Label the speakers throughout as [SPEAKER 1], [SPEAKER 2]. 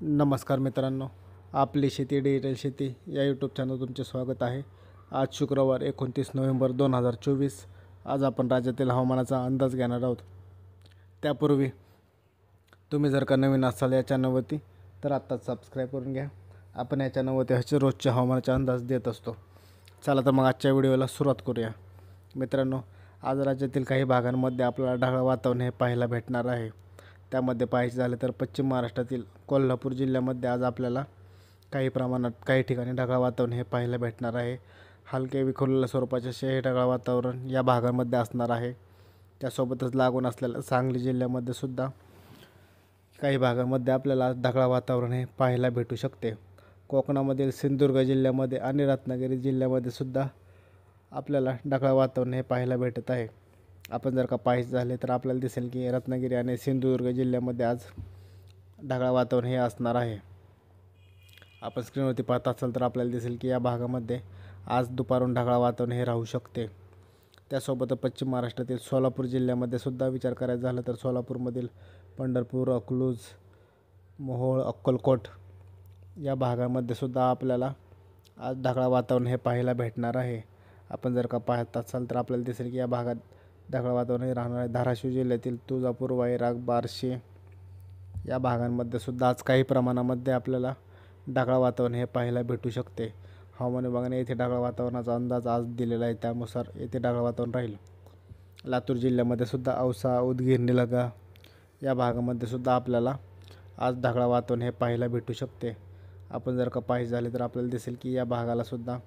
[SPEAKER 1] नमस्कार मित्रांनो, आपली शेती डिजिटल शेती या यूट्यूब चॅनल तुमचे स्वागत आहे। आज शुक्रवार 29 नोव्हेंबर 2024। आज आपण राज्यातील हवामानाचा अंदाज घेणार आहोत। त्यापूर्वी तुम्ही जर का नवीन असाल या चॅनलवरती तर आत्ताच सबस्क्राईब करून घ्या। आपण या चॅनलवरती असे रोजचे हवामानाचे अंदाज देत असतो। चला तर मग आजच्या व्हिडिओला सुरुवात करूया। मित्रांनो, आज राज्यातील काही भागांमध्ये आपल्याला ढगाळ वातावरण हे पाहायला भेटणार आहे। त्यामध्ये पाहायचे झाले तर पश्चिम महाराष्ट्रातील कोल्हापूर जिल्ह्यामध्ये आज आपल्याला काही प्रमाणात काही ठिकाणी ढगाळ वातावरण हे पाहायला भेटणार आहे। हलके विखुरलेल्या स्वरूपाचे असे ढगाळ वातावरण या भागामध्ये असणार आहे। त्यासोबतच लागून असलेल्या सांगली जिल्ह्यामध्ये सुद्धा काही भागांमध्ये आपल्याला ढगाळ वातावरण हे पाहायला भेटू शकते। कोकणामधील सिंधुदुर्ग जिल्ह्यामध्ये आणि रत्नागिरी जिल्ह्यामध्ये सुद्धा आपल्याला ढगाळ वातावरण हे पाहायला भेटत आहे। आपण जर का पाहायचे झाले तर आपल्याला दिसेल की रत्नागिरी आणि सिंधुदुर्ग जिल्ह्यामध्ये आज ढगाळ वातावरण हे असणार आहे। आपण स्क्रीनवरती पाहत असाल तर आपल्याला दिसेल की या भागामध्ये आज दुपारून ढगाळ वातावरण हे राहू शकते। त्यासोबत पश्चिम महाराष्ट्रातील सोलापूर जिल्ह्यामध्ये सुद्धा विचार करायचा झाला तर सोलापूरमधील पंढरपूर, अकलूज, मोहोळ, अक्कलकोट या भागामध्ये सुद्धा आपल्याला आज ढगाळ वातावरण हे पाहायला भेटणार आहे। आपण जर का पाहत असाल तर आपल्याला दिसेल की या भागात ढगाळ वातावरण हे राहणार आहे। धाराशिव जिल्ह्यातील तुळजापूर, वैराग, बार्शी या भागांमध्ये सुद्धा आज काही प्रमाणामध्ये आपल्याला ढगाळ वातावरण हे पाहायला भेटू शकते। हवामान विभागाने येथे ढगाळ वातावरणाचा अंदाज आज दिलेला आहे, त्यानुसार येथे ढगाळ वातावरण राहील। लातूर जिल्ह्यामध्ये सुद्धा औसा, उदगीर, निलंगा या भागामध्ये सुद्धा आपल्याला आज ढगाळ वातावरण हे पाहायला भेटू शकते। आपण जर का पाहायचे झाले तर आपल्याला दिसेल की या भागाला सुद्धा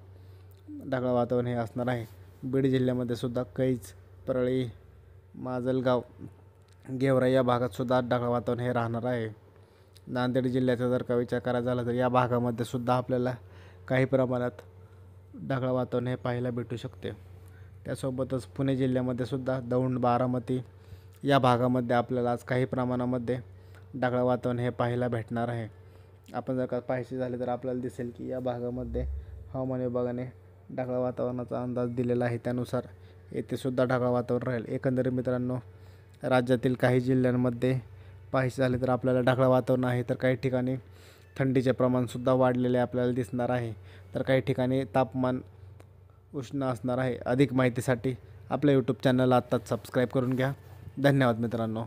[SPEAKER 1] ढगाळ वातावरण हे असणार आहे। बीड जिल्ह्यामध्ये सुद्धा कैज, परळी, माजलगाव, गेवराई या भागात सुद्धा ढगाळ वातावरण हे राहणार आहे। नांदेड जिल्ह्याचा जर का विचार करायचा झाला तर या भागामध्ये सुद्धा आपल्याला काही प्रमाणात ढगाळ वातावरण हे पाहायला भेटू शकते। त्यासोबतच पुणे जिल्ह्यामध्ये सुद्धा दौंड, बारामती या भागामध्ये आपल्याला आज काही प्रमाणामध्ये ढगाळ वातावरण हे पाहायला भेटणार आहे। आपण जर का पाहायचे झाले तर आपल्याला दिसेल की या भागामध्ये हवामान विभागाने ढगाळ वातावरणाचा अंदाज दिलेला आहे, त्यानुसार येथे सुद्धा ढगाळ वातावरण राहील। एकंदरीत मित्रांनो, राज्यातील काही जिल्ह्यांमध्ये पाहायचे झाले तर आपल्याला ढगाळ वातावरण आहे, तर काही ठिकाणी थंडीचे प्रमाणसुद्धा वाढलेले आपल्याला दिसणार आहे, तर काही ठिकाणी तापमान उष्ण असणार आहे। अधिक माहितीसाठी आपल्या यूट्यूब चॅनलला आत्ताच सबस्क्राईब करून घ्या। धन्यवाद मित्रांनो।